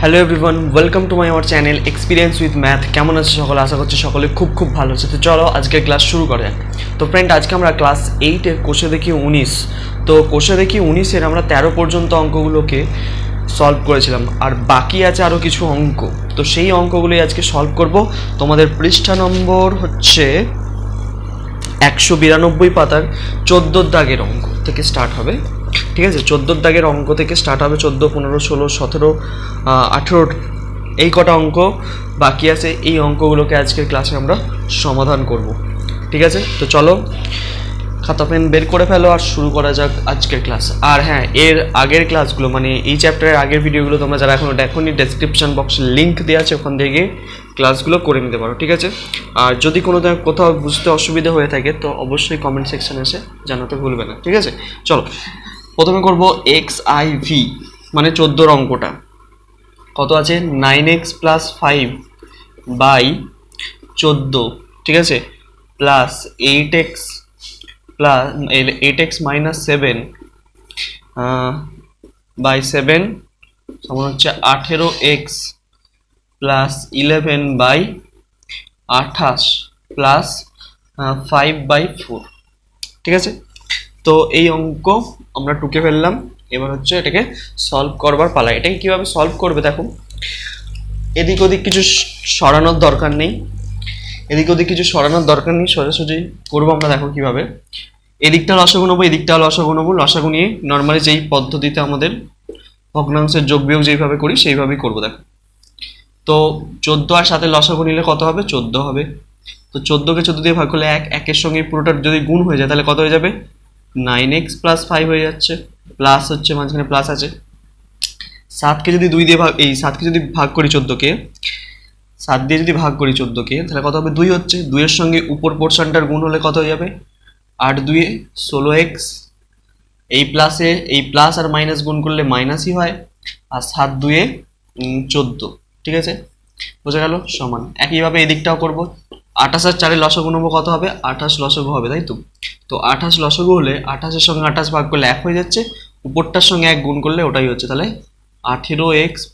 Hello everyone, welcome to my our channel experience with math. কেমন আছে সকলে? আশা করছি সকলে খুব ভালো আছে। তো চলো আজকের ক্লাস শুরু করা যাক। তো ফ্রেন্ড, আজকে আমরা ক্লাস 8-এর কোষে দেখি 19। তো কোষে দেখি 19-এর আমরা 13 পর্যন্ত অঙ্কগুলোকে সলভ করেছিলাম, আর বাকি আছে আরও কিছু অঙ্ক। তো সেই অঙ্কগুলোই আজকে সলভ করব। তোমাদের পৃষ্ঠা নম্বর হচ্ছে 192 পাতার 14 দাগের অঙ্ক থেকে স্টার্ট হবে। ঠিক আছে, 14 দাগের অঙ্ক থেকে স্টার্ট হবে। 14, 15, 16, 17, 18 এই কটা অঙ্ক বাকি আছে। এই অঙ্কগুলোকে আজকের ক্লাসে আমরা সমাধান করব। ঠিক আছে, তো চলো খাতা পেন বের করে ফেলো আর শুরু করা যাক আজকের ক্লাস। আর হ্যাঁ, এর আগের ক্লাসগুলো মানে এই চ্যাপ্টারের আগের ভিডিওগুলো তোমরা যারা এখনও দেখোনি, ডেসক্রিপশন বক্সে লিঙ্ক দেওয়া আছে, ওখান থেকে ক্লাসগুলো করে নিতে পারো। ঠিক আছে, আর যদি কোথাও বুঝতে অসুবিধা হয়ে থাকে তো অবশ্যই কমেন্ট সেকশনে এসে জানাতে ভুলবে না। ঠিক আছে, চলো প্রথমে করব XIV মানে 14 অঙ্কটা। কত আছে? 9x + 5 বাই 14, ঠিক আছে, প্লাস 8x - 7 বাই 7 সমান হচ্ছে 18x প্লাস 11 বাই 28 প্লাস 5/4। ঠিক আছে, তো এই অঙ্ক আমরা টুকে ফেললাম। এবার হচ্ছে এটাকে সলভ করবার পালা। এটাকে কীভাবে সলভ করবে দেখো, এদিক ওদিক কিছু সরানোর দরকার নেই, সোজাসুজি করবো আমরা। দেখো কীভাবে, এদিকটা লসাগু নেবো, এদিকটা লসাগু নেবো। লসাগু নিয়ে নর্মালি যেই পদ্ধতিতে আমাদের ভগ্নাংশের যোগ বিয়োগ যেইভাবে করি সেইভাবেই করবো। দেখো, তো 14 আর 7 লসাগু নিলে কত হবে? 14 হবে। তো 14কে 14 দিয়ে ভাগ করলে 1, 1-এর সঙ্গে পুরোটা যদি গুণ হয়ে যায় তাহলে কত হয়ে যাবে? 9x + 5 হয়ে যাচ্ছে, প্লাস হচ্ছে মাঝখানে প্লাস আছে। 7কে যদি 2 দিয়ে ভাগ, এই 7কে যদি ভাগ করি 14কে, 7 দিয়ে যদি ভাগ করি 14কে, তাহলে কত হবে? 2 হচ্ছে। 2-এর সঙ্গে উপর পোর্শনটার গুণ হলে কত হয়ে যাবে? 8-2 16x। এই প্লাসে এই প্লাস আর মাইনাস গুণ করলে মাইনাসই হয়, আর 7-2 14। ঠিক আছে, বোঝা গেল? সমান। একইভাবে এদিকটাও করব। 28 আর 4 লসাগু নেবো, কত হবে? 28 লসাগু হবে, তাই তো? তো 28 লসাগু হলে 28-এর সঙ্গে 28 ভাগ করলে 1 হয়ে যাচ্ছে, উপরটার সঙ্গে 1 গুণ করলে ওটাই হচ্ছে। তাহলে 18x +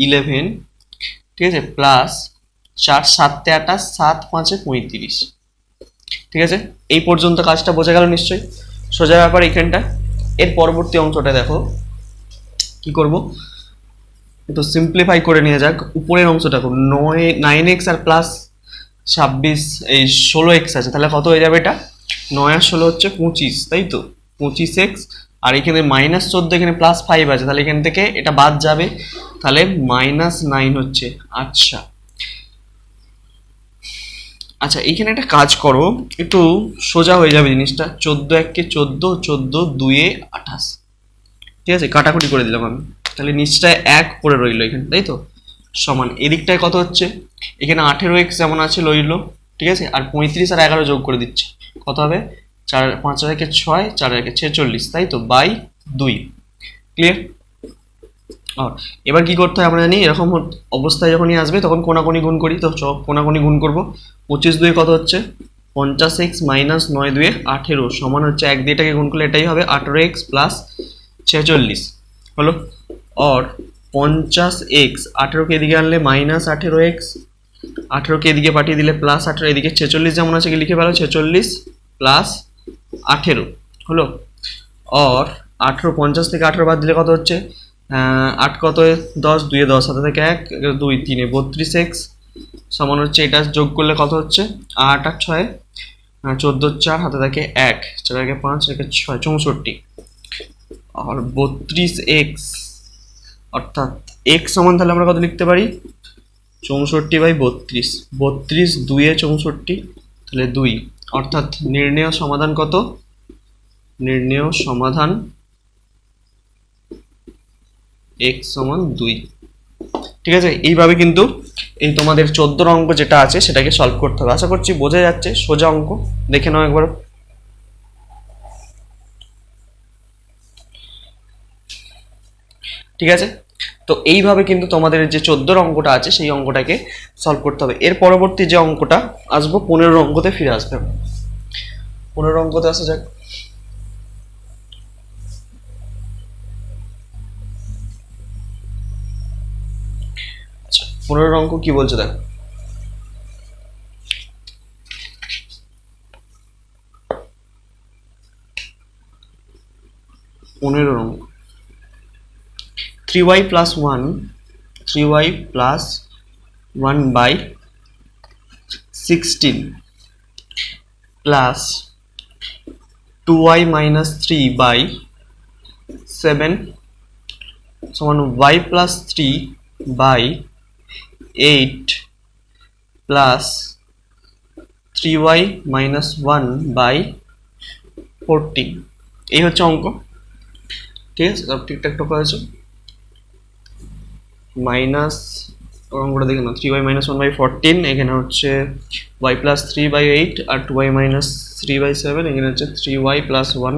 11, ঠিক আছে, প্লাস 4 7-এ 28, 7 5-এ 35। ঠিক আছে, এই পর্যন্ত কাজটা বোঝা গেল নিশ্চয়ই? সোজা ব্যাপার এইখানটা। এর পরবর্তী অংশটা দেখো কি করব, একটু সিম্পলিফাই করে নিয়ে যাক। উপরের অংশটা 9x আর প্লাস 26, এই 16x আছে, তাহলে কত হয়ে যাবে? এটা 9 আর 16 হচ্ছে 25, তাই তো? 25x, আর এখানে -14, এখানে +5 আছে, তাহলে এখান থেকে এটা বাদ যাবে, তাহলে -9 হচ্ছে। আচ্ছা আচ্ছা, এইখানে একটা কাজ করো, একটু সোজা হয়ে যাবে জিনিসটা। 14 × 14, 14 2 28। ঠিক আছে, কাটাকুটি করে দিলাম আমি, তাহলে নিচটায় 1 পড়ে রইলো এখানে, তাই তো? সমান এদিকটায় কত হচ্ছে? এখানে 18x যেমন আছে রইলো, ঠিক আছে, আর 35 আর 11 যোগ করে দিচ্ছি, কত হবে? 4 5 আর 1 6, 4 আর 1 46, তাই তো? বাই 2। ক্লিয়ার? এবার কি করতে হয় আমরা জানি, এরকম অবস্থায় যখনই আসবে তখন কোনাকুনি গুণ করি। তো কোনাকুনি গুণ করবো। 25 কত হচ্ছে? 50x - 9 18 সমান হচ্ছে 1 দিয়ে এটাকে গুণ করলে এটাই হবে 18x + 46 হলো। আর 50x 18কে এদিকে আনলে -18x, 18কে এদিকে পাঠিয়ে দিলে +18, এদিকে 46 যেমন আছে লিখে ফেলো, 46 + 18 হলো। আর 18, 50 থেকে 18 বাদ দিলে কত হচ্ছে? 8 কত? 10, 2 10, হাতে থেকে 1, 2 3 32x সমান হচ্ছে, এটা যোগ করলে কত হচ্ছে? 8 আর 6 14, 4 হাতে থাকে 1, 4 1 5, 1 6 64। আর 32x, অর্থাৎ x সমান তাহলে আমরা কত লিখতে পারি? 64/32, 32 2 64, তাহলে 2। অর্থাৎ নির্ণেয় সমাধান কত? নির্ণেয় সমাধান x সমান 2। ঠিক আছে, এইভাবে কিন্তু এই তোমাদের 14 অঙ্ক যেটা আছে সেটাকে সলভ করতে হবে। আশা করছি বোঝা যাচ্ছে। সোজা অঙ্ক দেখে নাও একবার। ঠিক আছে, তো এইভাবে কিন্তু তোমাদের যে 14 অঙ্কটা আছে সেই অঙ্কটাকে সলভ করতে হবে। এর পরবর্তী যে অঙ্কটা আসবো 15 অঙ্কতে ফিরে আসবে। 15 অঙ্কতে আসা যাক। 15 অঙ্ক কি বলছে দেখো, পনেরো অঙ্ক 3y plus 1 3y plus 1 by 16 plus 2y minus 3 by 7 সমান y plus 3 by 8 plus 3y minus 1 by 14 এই হচ্ছে অঙ্ক। ঠিক আছে, সব ঠিকঠাক টোকা হয়েছে। মাইনাস অঙ্কটা দেখে না, 3y minus 1 by 14, এখানে হচ্ছে y plus 3 by 8 R 2y minus 3 by 7, এখানে হচ্ছে 3y plus 1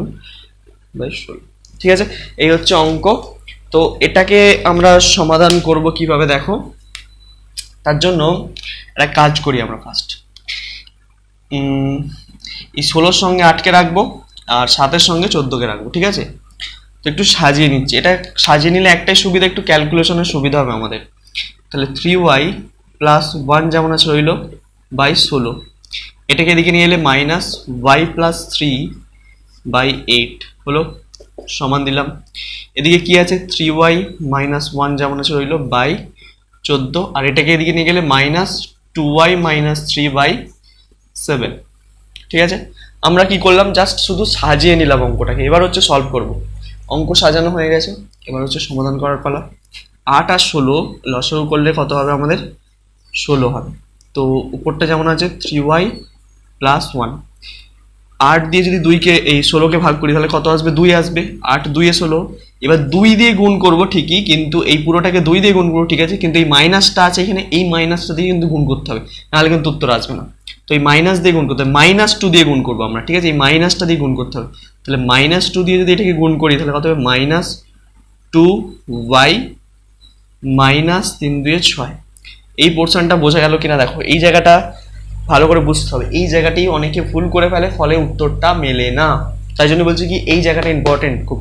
by 16। ঠিক আছে, এই হচ্ছে অঙ্ক। তো এটাকে আমরা সমাধান করব কিভাবে দেখো, তার জন্য একটা কাজ করি আমরা ফার্স্ট, এই 16 সঙ্গে 8কে রাখবো আর 7-এর সঙ্গে 14কে রাখবো। ঠিক আছে, তো একটু সাজিয়ে নিচ্ছি, এটা সাজিয়ে নিলে একটাই সুবিধা, একটু ক্যালকুলেশনের সুবিধা হবে আমাদের। তাহলে 3y প্লাস 1 যেমন আছে রইল বাই 16, এটাকে এদিকে নিয়ে এলে মাইনাস y প্লাস 3 বাই 8 হলো, সমান দিলাম। এদিকে কি আছে, 3y মাইনাস 1 যেমন আছে রইল বাই 14, আর এটাকে এদিকে নিয়ে গেলে মাইনাস 2y মাইনাস 3 বাই 7। ঠিক আছে, আমরা কি করলাম, জাস্ট শুধু সাজিয়ে নিলাম অঙ্কটাকে। এবার হচ্ছে সলভ করব। অঙ্ক সাজানো হয়ে গেছে, এবার হচ্ছে সমাধান করার পালা। 8 আর 16 লসাগু করলে কত হবে আমাদের, 16 হবে। তো উপরটা যেমন আছে 3y প্লাস 1, 8 দিয়ে যদি 2কে এই 16কে ভাগ করি তাহলে কত আসবে, 2 আসবে। 8 2 16, এবার 2 দিয়ে গুণ করব ঠিকই, কিন্তু এই পুরোটাকে 2 দিয়ে গুণ করবো, ঠিক আছে, কিন্তু এই মাইনাসটা আছে এখানে, এই মাইনাসটা দিয়ে কিন্তু গুণ করতে হবে, নাহলে কিন্তু উত্তর আসবে না। তো এই মাইনাস দিয়ে গুণ করতে হবে, -2 দিয়ে গুণ করবো আমরা। ঠিক আছে, এই মাইনাসটা দিয়ে গুণ করতে হবে। তাহলে -2 দিয়ে যদি এটাকে গুণ করি তাহলে কত হবে, -2y মাইনাস 3 2 6। এই পোর্শনটা বোঝা গেল কিনা দেখো, এই জায়গাটা ভালো করে বুঝতে হবে। এই জায়গাটাই অনেকে ভুল করে ফেলে, ফলে উত্তরটা মেলে না। তাই জন্য বলছি কি, এই জায়গাটা ইম্পর্টেন্ট খুব।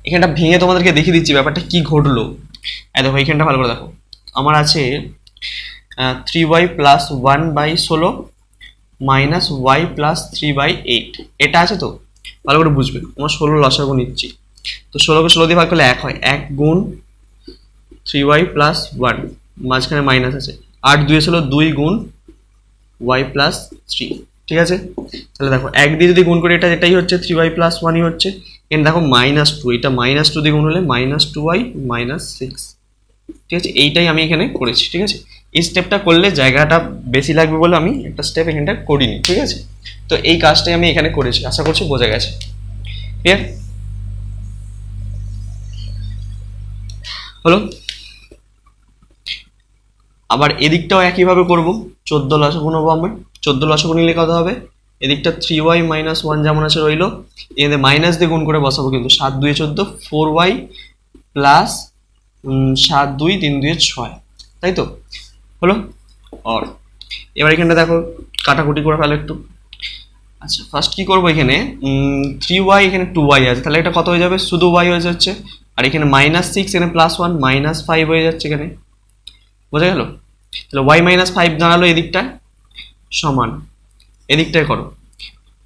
এখানটা ভেঙে তোমাদেরকে দেখিয়ে দিচ্ছি ব্যাপারটা কি ঘটলো। দেখো এইখানটা ভালো করে দেখো, আমার আছে 3y plus 1 by 16 minus y plus 3 by 8, এটা আছে। তো ভালো করে বুঝবে, আমার 16 লসাগু নিচ্ছি। তো 16কে 16 দিয়ে ভাগ করলে 1 হয়, 1 গুণ 3y প্লাস 1, মাঝখানে মাইনাস আছে, 8 2 16, 2 গুণ y প্লাস 3। ঠিক আছে, তাহলে দেখো 1 দিয়ে যদি গুণ করি এটা এটাই হচ্ছে 3y প্লাস 1ই হচ্ছে। এখানে দেখো -2, এটা -2 দিয়ে গুণ হলে -2y মাইনাস 6। ঠিক আছে, এইটাই আমি এখানে করেছি। ঠিক আছে, এই স্টেপটা করলে জায়গাটা বেশি লাগবে বলে আমি একটা স্টেপ এখানটা করিনি। ঠিক আছে, তো এই কাজটাই আমি এখানে করেছি, আশা করছি বোঝা গেছে। ক্লিয়ার হলো। আবার এদিকটাও একইভাবে করব, 14 লসাগু নেবো আমরা। 14 লসাগু নিলে কত হবে, এদিকটা 3y মাইনাস 1 যেমন আছে রইলো, এদের মাইনাস দিয়ে গুণ করে বসাবো, কিন্তু 7 2 14, 4y প্লাস 7 2 3 2 6, তাই তো হলো। আর এবার এখানটা দেখো কাটাকুটি করে ফেলো একটু। আচ্ছা, ফার্স্ট কি করবো, এখানে 3y এখানে 2y আছে, তাহলে এটা কত হয়ে যাবে, শুধু y হয়ে যাচ্ছে। আর এখানে -6 এখানে +1 -5 হয়ে যাচ্ছে এখানে, বোঝা গেল। তাহলে y -5 দাঁড়ালো এদিকটা, সমান এদিকটায় করো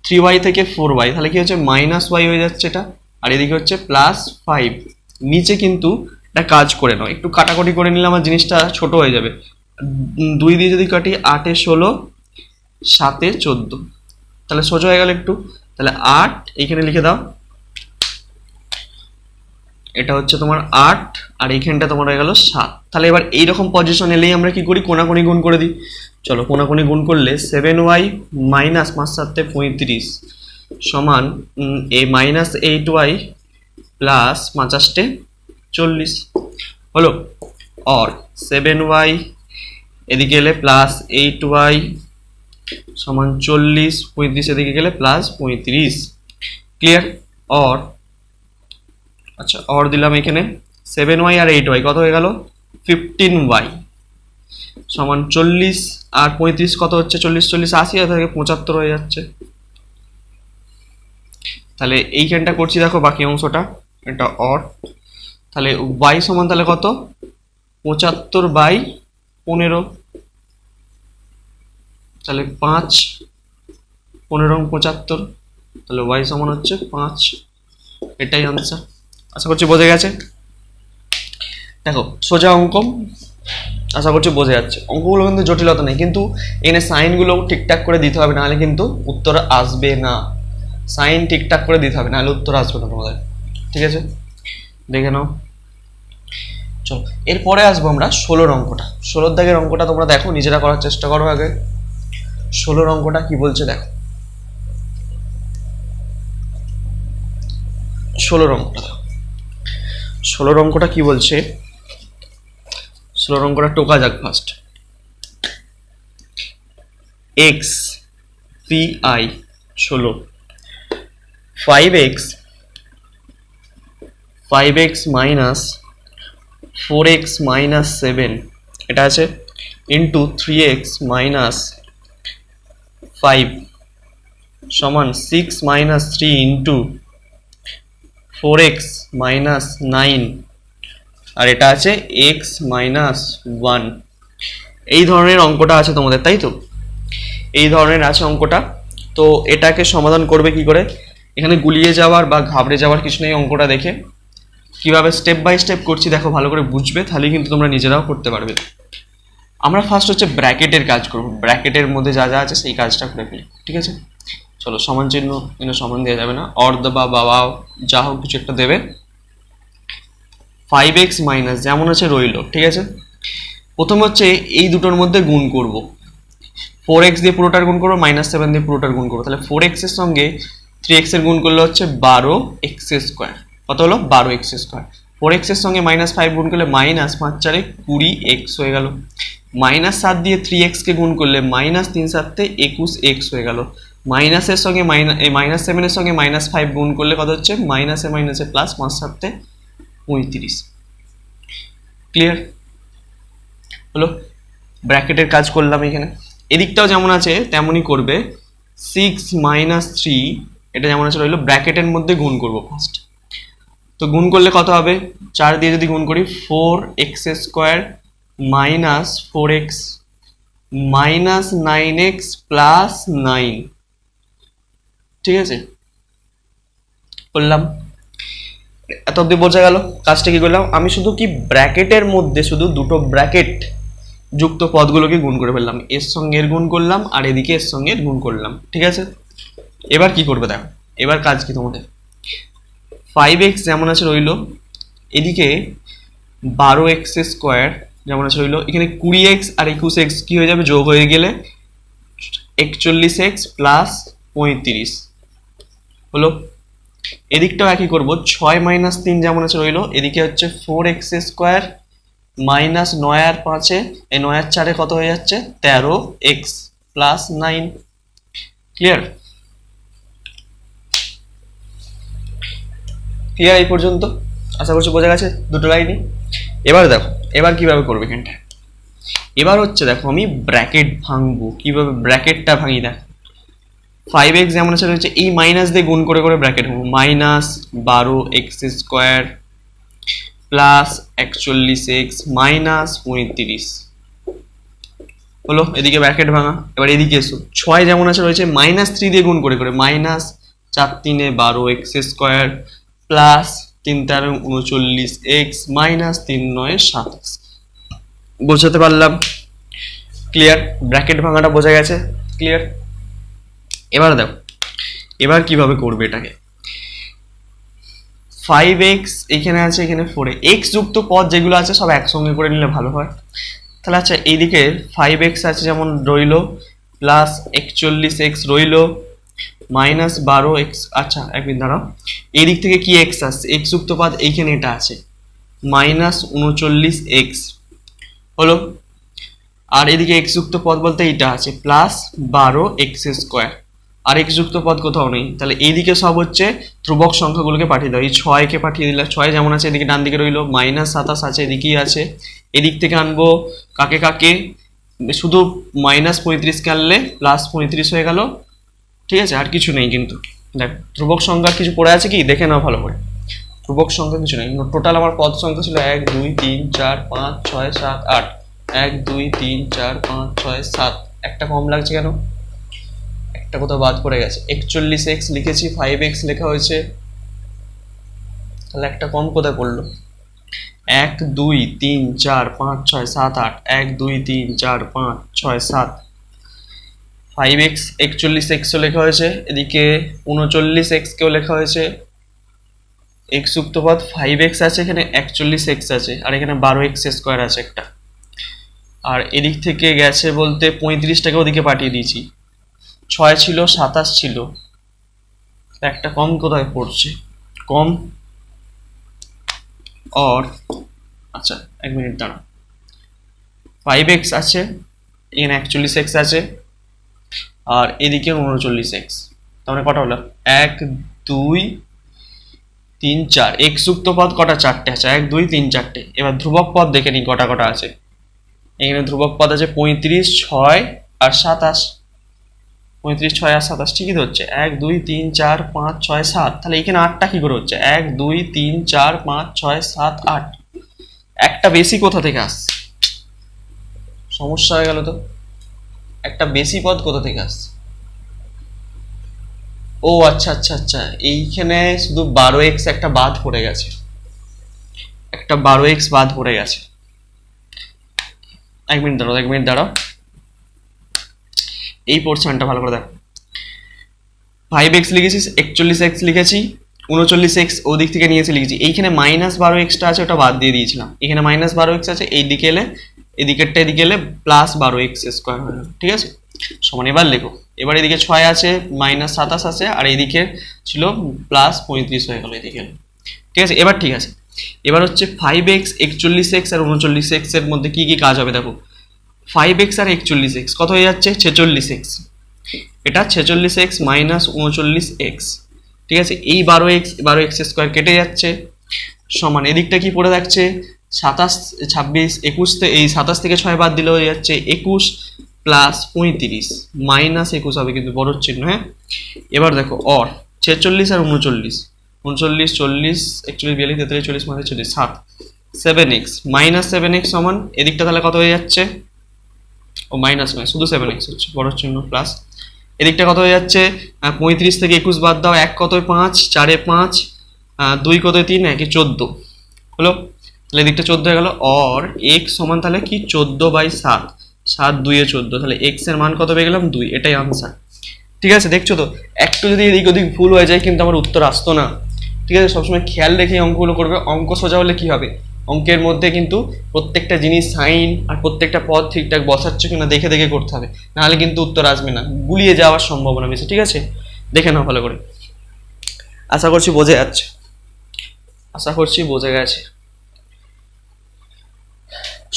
3y থেকে 4y, তাহলে কি হচ্ছে -y হয়ে যাচ্ছে এটা, আর এদিকে হচ্ছে +5। নিচে কিন্তু একটা কাজ করে নাও, একটু কাটাকুটি করে নিলে আমার জিনিসটা ছোট হয়ে যাবে। 2 দিয়ে যদি কাটি 8 এ 16, 7 এ 14, তাহলে সোজা হয়ে গেল একটু। তাহলে 8 এইখানে লিখে দাও, এটা হচ্ছে তোমার 8, আর এইখানটা তোমার হয়ে গেল 7। তাহলে এবার এইরকম পজিশন এলেই আমরা কি করি, কোনাকুনি গুণ করে দিই। চলো কোনাকুনি গুণ করলে 7y মাইনাস 5 7 35 সমান এই -8y প্লাস 5 8 40 হলো। और 7y এদিকে এলে প্লাস 8y সমান 40, 35 এদিকে গেলে প্লাস 35। ক্লিয়ার। और আচ্ছা, और দিলাম এখানে 7y আর 8y কত হয়ে গেল, 15y সমান 40, আর 35 কত হচ্ছে, 40 40 80 থেকে 75 হয়ে যাচ্ছে। তাহলে এইখানটা করছি দেখো বাকি অংশটা, এটা और, তাহলে y সমান তাহলে কত 75/15, তাহলে 5, 15 75, তাহলে y সমান হচ্ছে 5। এটাই আনসার। আশা করছি বোঝা গেছে। দেখো সোজা অঙ্ক, আশা করছি বোঝা যাচ্ছে। অঙ্কগুলো কিন্তু জটিলতা নেই, কিন্তু এখানে সাইনগুলো ঠিকঠাক করে দিতে হবে, নাহলে কিন্তু উত্তর আসবে না। সাইন ঠিকঠাক করে দিতে হবে, নাহলে উত্তর আসবে না তোমাদের। ঠিক আছে, দেখে নাও। চলো এরপরে আসবো আমরা 16 অঙ্কটা। 16 দাগের অঙ্কটা তোমরা দেখো, নিজেরা করার চেষ্টা করো আগে। 16 অঙ্কটা কি বলছে দেখো। 16 অঙ্কটা দেখো। 16 অঙ্কটা কি বলছে, 16 অঙ্কটা টোকা যাক first. X P I 16, 5x minus 4x minus 7 এটা আছে, ইন্টু 3x মাইনাস 5 সমান 6 মাইনাস 3 ইন্টু 4x মাইনাস 9, আর এটা আছে x মাইনাস 1। এই ধরনের অঙ্কটা আছে তোমাদের, তাই তো? এই ধরনের আছে অঙ্কটা। তো এটাকে সমাধান করবে কি করে? এখানে গুলিয়ে যাওয়ার বা ঘাবড়ে যাওয়ার কিছু নেই। অঙ্কটা দেখে কিভাবে স্টেপ বাই স্টেপ করছি দেখো, ভালো করে বুঝবে, তাহলে কিন্তু তোমরা নিজেরাও করতে পারবে। আমরা ফার্স্ট হচ্ছে ব্র্যাকেটের কাজ করব, ব্র্যাকেটের মধ্যে যা যা আছে সেই কাজটা করে ফেলি। ঠিক আছে, চলো সমান চিহ্ন কিন্তু সমান দেওয়া যাবে না, অর্ধ বা বাবা যা হোক কিছু একটা দেবে। 5x মাইনাস যেমন আছে রইলো। ঠিক আছে, প্রথম হচ্ছে এই দুটোর মধ্যে গুণ করব। 4x দিয়ে পুরোটার গুণ করবো, -7 দিয়ে পুরোটার গুণ করবো। তাহলে 4x এর সঙ্গে 3x এর গুণ করলে হচ্ছে 12x²। কত হলো? 12x²। 4x এর সঙ্গে -5 গুণ করলে -5 4 20x হয়ে গেল। -7 দিয়ে 3x কে গুণ করলে -3 7 21x হয়ে গেল। মাইনাসের সঙ্গে -7 এর সঙ্গে -5 গুণ করলে কত হচ্ছে? মাইনাসে মাইনাসে প্লাস, 5 7 35। ক্লিয়ার হলো? ব্র্যাকেটের কাজ করলাম এখানে। এদিকটাও যেমন আছে তেমনই করবে। 6 - 3 এটা যেমন আছে রইলো, ব্র্যাকেটের মধ্যে গুণ করব ফার্স্ট। তো গুণ করলে কত হবে? 4 দিয়ে যদি গুণ করি 4x² minus 4x minus 9x plus 9। ঠিক আছে, করলাম। এত অব্দি বোঝা গেল। কাজটা কি করলাম আমি? শুধু কি ব্র্যাকেটের মধ্যে শুধু দুটো ব্র্যাকেট যুক্ত পদগুলোকে গুণ করে ফেললাম। এর সঙ্গে এর গুণ করলাম, আর এদিকে এর সঙ্গে গুণ করলাম। ঠিক আছে, এবার কি করবে দেখো। এবার কাজ কি তোমাদের? 5x যেমন আছে রইলো, এদিকে 12x² যেমন আছে রইলো, এখানে 20x আর 21x কি হয়ে যাবে? যোগ হয়ে গেলে 41x প্লাস 35 হলো। এদিকটাও একই করবো। 6 - 3 যেমন আছে রইলো, এদিকে হচ্ছে 4x² মাইনাস 9 আর 5 এই 9 আর 4 কত হয়ে যাচ্ছে? 13x plus 9। ক্লিয়ার? ক্লিয়ার এই পর্যন্ত? আশা করছি বোঝা গেছে দুটো লাইনই। এবার দেখো এবার কিভাবে করবে এখানটা। এবার হচ্ছে দেখো আমি ব্র্যাকেট ভাঙবো। কিভাবে ব্র্যাকেটটা ভাঙি দেখো। 5x যেমন আছে রয়েছে, এই মাইনাস দিয়ে গুণ করে করে ব্র্যাকেট ভাঙবো। -12x² প্লাস 41x মাইনাস 35 হলো। এদিকে ব্র্যাকেট ভাঙা। এবার এদিকে এসো, 6 যেমন আছে রয়েছে, -3 দিয়ে গুণ করে করে -4 3 12x² প্লাস 3 4 39x মাইনাস 3 9 27। বোঝাতে পারলাম? ক্লিয়ার? ব্র্যাকেট ভাঙাটা বোঝা গেছে? ক্লিয়ার? এবার দেখো এবার কিভাবে করবে এটাকে। 5x এখানে আছে, এখানে 4x যুক্ত পদ যেগুলো আছে সব একসঙ্গে করে নিলে ভালো হয়। তাহলে আচ্ছা এইদিকে 5x আছে যেমন রইলো, প্লাস 41x রইলো, -12x। আচ্ছা এক মিনিট দাঁড়াও, এই দিক থেকে কি x আসছে? x যুক্ত পদ এইখানে এটা আছে, -39x হলো। আর এদিকে x যুক্ত পদ বলতে এইটা আছে, প্লাস 12x²। আর x যুক্ত পদ কোথাও নেই। তাহলে এইদিকে সব হচ্ছে ধ্রুবক সংখ্যাগুলোকে পাঠিয়ে দাও। এই 6 কে পাঠিয়ে দিলে, 6 যেমন আছে এদিকে ডান দিকে রইলো, -27 আছে এদিকেই আছে। এদিক থেকে আনবো কাকে কাকে? শুধু -35কে আনলে +35 হয়ে গেল। ঠিক আছে, আর কিছু নেই কিন্তু। দেখ ধ্রুবক সংখ্যা কিছু পড়ে আছে কি দেখে নাও ভালো করে। ধ্রুবক সংখ্যা কিছু নেই, টোটাল আমার পদ সংখ্যা ছিল 1 2 3 4 5 6 7 8, 1 2 3 4 5 6 7, একটা কম লাগছে কেন? একটা কোথাও বাদ পড়ে গেছে, 41x লিখেছি, 5x লেখা হয়েছে, তাহলে একটা কম কোথায় পড়লো? 1 2 3 4 5 6 7 8, 1 2 3 4 5 6 7, 5x 41x ও লেখা হয়েছে, এদিকে 39x কেও লেখা হয়েছে, x যুক্ত পদ 5x আছে, এখানে 41x আছে, আর এখানে 12x স্কোয়ার আছে একটা, আর এদিক থেকে গেছে বলতে 35টাকে ওদিকে পাঠিয়ে দিয়েছি, 6 ছিল 27 ছিল, একটা কম কোথায় পড়ছে? কম অর আচ্ছা 1 মিনিট দাঁড়া, 5x আছে, এখানে 41x আছে, আর এদিকে 39x, তাহলে কটা হলো? 1 2 3 4, x যুক্ত পদ কটা? 4টে আছে, 1 2 3 4টে। এবার ধ্রুবক পদ দেখে নিই কটা কটা আছে। এখানে ধ্রুবক পদ আছে 35 6 আর 27, 35 6 আর 27 ঠিকই তো হচ্ছে, 1 2 3 4 5 6 7, তাহলে এখানে 8টা কি করে হচ্ছে? 1 2 3 4 5 6 7 8, একটা বেশি কোথা থেকে আসছে? সমস্যা হয়ে গেল তো, একটা বেশি পদ কোথা থেকে আসছে? ও আচ্ছা আচ্ছা আচ্ছা, এইখানে শুধু 12x একটা বাদ পড়ে গেছে, একটা 12x বাদ পড়ে গেছে। 1 মিনিট দাঁড়াও, 1 মিনিট দাঁড়াও, এই পোর্শনটা ভালো করে দেখো। 5x লিখেছিস, 41x লিখেছি, 39x ওদিক থেকে নিয়েছে লিখেছি, এইখানে -12xটা আছে, ওটা বাদ দিয়ে দিয়েছিলাম, এখানে -12x আছে, এই দিকে এলে এদিকেরটা এদিকে এলে +12x স্কোয়ার হয়ে গেল, ঠিক আছে সমান। এবার লেখো, এবার এদিকে 6 আছে, -27 আছে, আর এদিকে ছিল +35 হয়ে গেল এদিকে, ঠিক আছে। এবার ঠিক আছে, এবার হচ্ছে 5x 41x আর 39x এর মধ্যে কি কি কাজ হবে দেখো। 5x আর 41x কত হয়ে যাচ্ছে? 46x, এটা 46x মাইনাস 39x, ঠিক আছে। এই 12x স্কোয়ার কেটে যাচ্ছে, সমান এদিকটা কি পড়ে থাকছে? 27 26 21, এই 27 থেকে 6 বাদ দিলে হয়ে যাচ্ছে 21 প্লাস 35 মাইনাস 21 হবে কিন্তু বড় চিহ্ন, হ্যাঁ। এবার দেখো or 46 R 39, 39 40 41 42 43 40 45 7, 7x minus 7x সমান এদিকটা তাহলে কত হয়ে যাচ্ছে? ও মাইনাস নয়, শুধু 7x হচ্ছে, বড় চিহ্ন প্লাস। এদিকটা কত হয়ে যাচ্ছে? 35 থেকে 21 বাদ দাও, 1 কত 5, 4 5, 2 কত 3, 1 14 হলো, তাহলে এদিকটা 14 হয়ে গেল। অর x সমান তাহলে কি 14/7, 7 2 এ 14, তাহলে x এর মান কত পেয়ে গেলাম? 2, এটাই আনসার, ঠিক আছে। দেখছো তো, একটু যদি এদিক ওদিক ভুল হয়ে যায় কিন্তু আমার উত্তর আসতো না, ঠিক আছে। সবসময় খেয়াল রেখে অঙ্কগুলো করবে, অঙ্ক সোজা হলে কি হবে, অঙ্কের মধ্যে কিন্তু প্রত্যেকটা জিনিস সাইন আর প্রত্যেকটা পদ ঠিকঠাক বসাচ্ছ কিনা দেখে দেখে করতে হবে, নাহলে কিন্তু উত্তর আসবে না, গুলিয়ে যাওয়ার সম্ভাবনা বেশি, ঠিক আছে। দেখে নাও ভালো করে, আশা করছি বোঝা যাচ্ছে, আশা করছি বোঝা গেছে।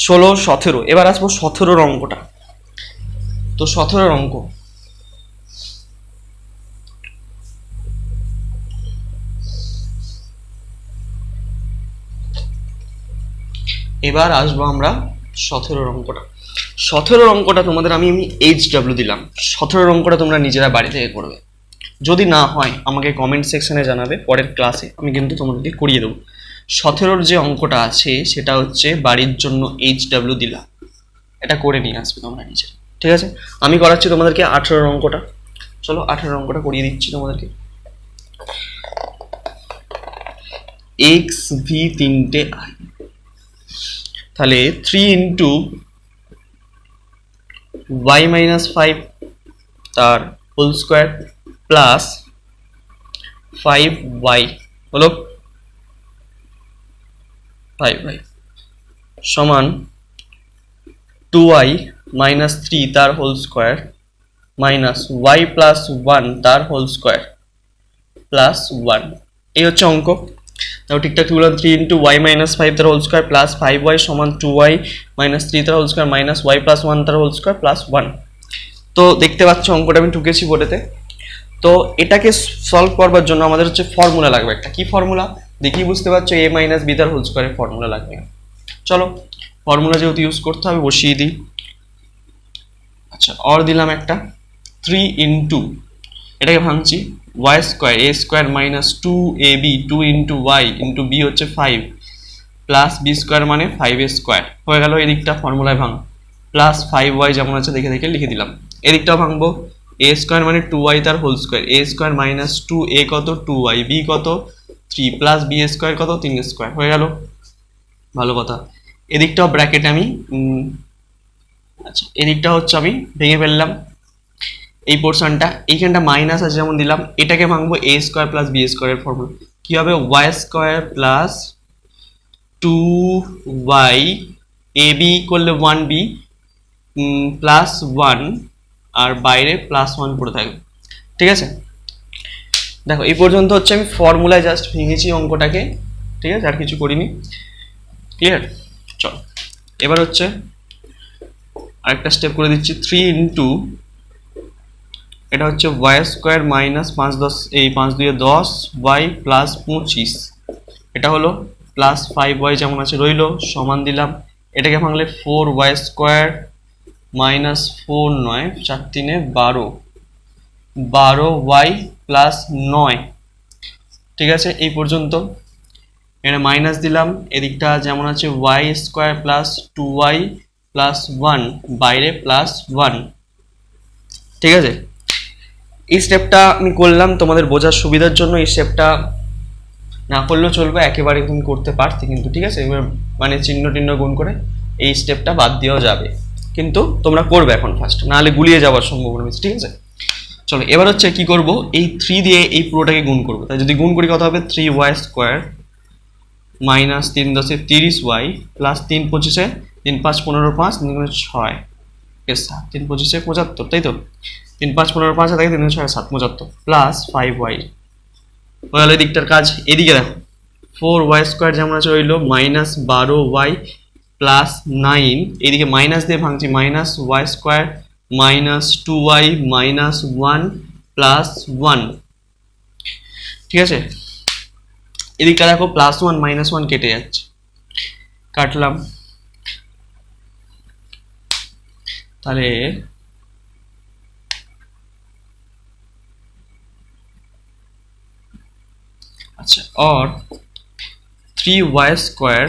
16 17, এবার আসবো 17 অঙ্কটা। তো 17 অঙ্ক, এবার আসবো আমরা 17 অঙ্কটা। 17 অঙ্কটা তোমাদের আমি HW দিলাম, 17 অঙ্কটা তোমরা নিজেরা বাড়ি থেকে করবে, যদি না হয় আমাকে কমেন্ট সেকশনে জানাবে, পরের ক্লাসে আমি কিন্তু তোমাদেরকে করিয়ে দেবো। 17 যে অঙ্কটা আছে সেটা হচ্ছে বাড়ির জন্য HW দিলাম, এটা করে নিয়ে আসবে তোমরা নিজে, ঠিক আছে। আমি করাচ্ছি তোমাদেরকে 18 অঙ্কটা, চলো 18 অঙ্কটা করিয়ে দিচ্ছি তোমাদেরকে। XV 3টে I, তাহলে 3 ইন্টু y মাইনাস 5 তার হোল স্কোয়ার প্লাস 5y হলো 5y সমান 2y মাইনাস 3 তার whole square minus y plus 1 তার হোল স্কোয়ার প্লাস 1, এই হচ্ছে অঙ্ক। তাও ঠিকঠাক কি বললাম? 3 ইন্টু y মাইনাস 5 তার হোল স্কোয়ার প্লাস 5y সমান 2y মাইনাস 3 তার whole square minus y plus 1 তার হোল স্কোয়ার প্লাস 1। তো দেখতে পাচ্ছ অঙ্কটা আমি ঠুকেছি বোর্ডেতে। তো এটাকে সলভ করবার জন্য আমাদের হচ্ছে ফর্মুলা লাগবে একটা, কি ফর্মুলা দেখি বুঝতে পারছো? a মাইনাস বি তার হোল স্কোয়ারের ফর্মুলা লাগবে। চলো ফর্মুলা যেহেতু ইউজ করতে হবে বসিয়ে দিই। আচ্ছা অর দিলাম একটা, 3 ইন্টু, এটাকে ভাঙছি, y square a square minus two a b, two into y into b হচ্ছে 5 প্লাস বি স্কোয়ার মানে 5 স্কোয়ার হয়ে গেল। এদিকটা ফর্মুলায় ভাঙ, প্লাস 5y যেমন আছে দেখে দেখে লিখে দিলাম। এদিকটাও ভাঙবো, এ স্কোয়ার মানে 2y তার whole square, a square minus 2a কত 2y, বি কত 3 প্লাস বি স্কোয়ার কত 3 স্কোয়ার হয়ে গেল। ভালো কথা। এদিকটাও ব্র্যাকেট আমি আচ্ছা এদিকটা হচ্ছে আমি ভেঙে ফেললাম এই পোর্শনটা, এইখানটা মাইনাস আছে যেমন দিলাম, এটাকে ভাঙবো এ স্কোয়ার প্লাস বি স্কোয়ারের ফর্মুলা কি হবে, Y square plus 2y A B করলে 1b প্লাস 1 আর বাইরে প্লাস 1 পড়ে থাকবে। ঠিক আছে, দেখো এই পর্যন্ত হচ্ছে আমি ফর্মুলায় জাস্ট ভেঙেছি অঙ্কটাকে, ঠিক আছে, আর কিছু করিনি। ক্লিয়ার? চল এবার হচ্ছে আরেকটা স্টেপ করে দিচ্ছি, 3 ইন্টু এটা হচ্ছে ওয়াই স্কোয়ার মাইনাস 5 এই 5 2 10 ওয়াই প্লাস 25, এটা হলো প্লাস 5y যেমন আছে রইলো সমান দিলাম, এটাকে ভাঙলে 4y স্কোয়ার মাইনাস 4 নয় 4 3 12 12y প্লাস 9। ঠিক আছে, এই পর্যন্ত এখানে মাইনাস দিলাম, এদিকটা যেমন আছে y square plus 2y plus 1 বাইরে প্লাস 1। ঠিক আছে, এই স্টেপটা আমি করলাম তোমাদের বোঝার সুবিধার জন্য, এই স্টেপটা না করলেও চলবে, একেবারে তুমি করতে পারতে কিন্তু। ঠিক আছে, এবার মানে চিহ্ন টিহ্ন গুণ করে এই স্টেপটা বাদ দিয়েও যাবে, কিন্তু তোমরা করবে এখন ফার্স্ট, নাহলে গুলিয়ে যাওয়ার সম্ভাবনা বেশি। ঠিক আছে, চলো এবার হচ্ছে কি করব, এই 3 দিয়ে এই পুরোটাকে গুণ করবো। তাই যদি গুণ করি কত হবে, 3y square minus 3 10 30y plus 3 25 3 5 15 5 3 6 এর 7 3 25 75, তাই তো 3 5 15 5 থেকে 3 6 7 75 প্লাস 5y হয়ে গেল এদিকটার কাজ। এদিকে দেখো 4y স্কোয়ার যেমন আছে রইলো মাইনাস 12y প্লাস 9, এদিকে মাইনাস দিয়ে ভাঙছি, minus y square minus 2y minus 1 plus 1। ঠিক আছে, এদিকটা দেখো প্লাস 1 মাইনাস 1 কেটে যাচ্ছে, কাটলাম, তাহলে আচ্ছা और 3y স্কোয়ার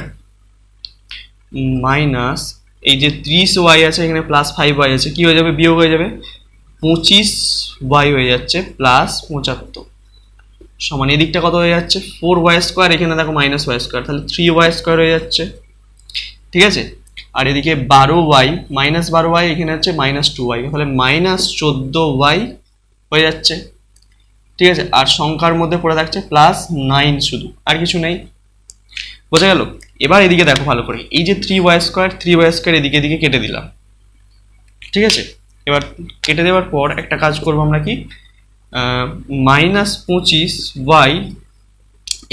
মাইনাস এই যে 30y আছে এখানে প্লাস 5y আছে, কি হয়ে যাবে, বিয়োগ হয়ে যাবে, 25y হয়ে যাচ্ছে প্লাস 75 সমান এদিকটা কত হয়ে যাচ্ছে 4y স্কোয়ার, এখানে দেখো মাইনাস ওয়াই স্কোয়ার, তাহলে 3y স্কোয়ার হয়ে যাচ্ছে। ঠিক আছে, আর এদিকে 12y মাইনাস 12y এখানে হচ্ছে মাইনাস 2y, তাহলে মাইনাস 14y হয়ে যাচ্ছে। ঠিক আছে, আর সংখ্যার মধ্যে পড়ে থাকছে প্লাস 9 শুধু, আর কিছু নেই। বোঝা গেল? এবার এদিকে দেখো ভালো করে, এই যে 3y স্কোয়ার এদিকে এদিকে কেটে দিলাম। ঠিক আছে, এবার কেটে দেওয়ার পর একটা কাজ করবো আমরা কি, মাইনাস 25y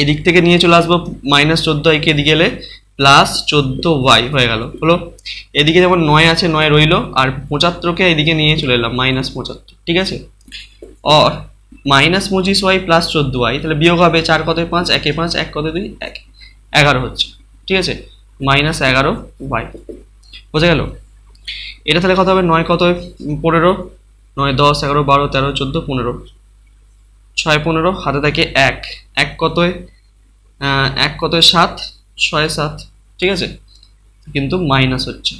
এদিক থেকে নিয়ে চলে আসবো, মাইনাস 14y কে এদিকে এলে প্লাস 14y হয়ে গেল, হলো। এদিকে যেমন 9 আছে 9 রইলো, আর 75কে এদিকে নিয়ে চলে এলাম মাইনাস 75। ঠিক আছে, और মাইনাস 25y প্লাস 14y, তাহলে বিয়োগ হবে 4 কত 5 1 5 1 কত 2 1 11 হচ্ছে। ঠিক আছে, মাইনাস 11y বোঝা গেল। এটা তাহলে কত হবে, 9 কত 15 9 10 11 12 13 14 15 6 15 হাতে থাকে 1 1 কত 1 কত 7 6 7। ঠিক আছে, কিন্তু মাইনাস হচ্ছে,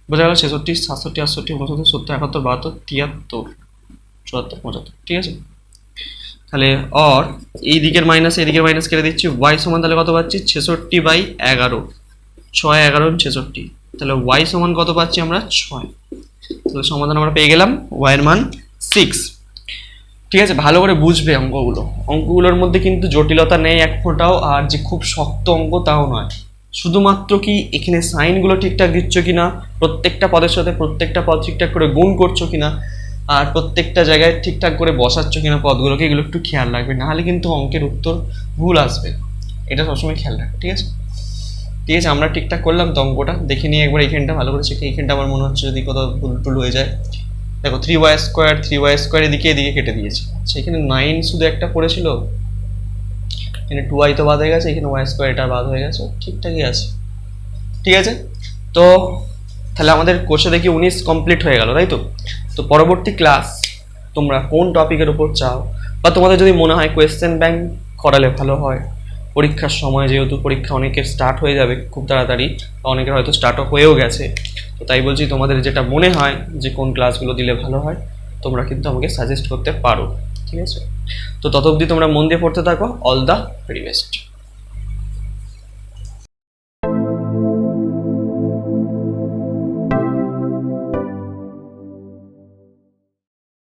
বোঝা গেল। 66 67 68 69 70 71 72 73 74 75। ঠিক আছে, তাহলে और এই দিকের মাইনাস এদিকের মাইনাস কেটে দিচ্ছি, y সমান তাহলে কত পাচ্ছি 66/11 6 11 66, তাহলে y সমান কত পাচ্ছি আমরা 6। তাহলে সমাধান আমরা পেয়ে গেলাম, y এর মান 6। ঠিক আছে, ভালো করে বুঝবে অঙ্কগুলোর মধ্যে কিন্তু জটিলতা নেই এক ফোঁটাও, আর যে খুব শক্ত অঙ্ক তাও নয়, শুধুমাত্র কি এখানে সাইনগুলো ঠিকঠাক দিচ্ছ কিনা, প্রত্যেকটা পদের সাথে প্রত্যেকটা পদ ঠিকঠাক করে গুণ করছো কিনা, আর প্রত্যেকটা জায়গায় ঠিকঠাক করে বসাচ্ছ কিনা পদগুলোকে, এগুলো একটু খেয়াল রাখবে, নাহলে কিন্তু অঙ্কের উত্তর ভুল আসবে, এটা সবসময় খেয়াল রাখবে। ঠিক আছে, ঠিক আছে, আমরা ঠিকঠাক করলাম তো অঙ্কটা, দেখে নিয়ে একবার এইখানটা ভালো করে চেখে, এইখানটা আমার মনে হচ্ছে যদি কোথাও ভুল টুল হয়ে যায়। দেখো 3y স্কোয়ার এদিকে কেটে দিয়েছি, আচ্ছা এখানে 9 শুধু একটা পড়েছিল, এখানে 2y তো বাদ হয়ে গেছে, এখানে y স্কোয়ার এটা বাদ হয়ে গেছে, ঠিকঠাকই আছে। ঠিক আছে, তো তাহলে আমাদের কোর্সে দেখি 19 কমপ্লিট হয়ে গেল, তাই তো। তো পরবর্তী ক্লাস তোমরা কোন টপিকের উপর চাও, বা তোমাদের যদি মনে হয় কোয়েশ্চেন ব্যাংক করালে ভালো হয় পরীক্ষার সময়, যেহেতু পরীক্ষা অনেকের স্টার্ট হয়ে যাবে খুব তাড়াতাড়ি, বা অনেকের হয়তো স্টার্টও হয়েও গেছে, তো তাই বলছি তোমাদের যেটা মনে হয় যে কোন ক্লাসগুলো দিলে ভালো হয় তোমরা কিন্তু আমাকে সাজেস্ট করতে পারো, ঠিক আছে? তো তত অবধি তোমরা মন দিয়ে পড়তে থাকো। All the very best.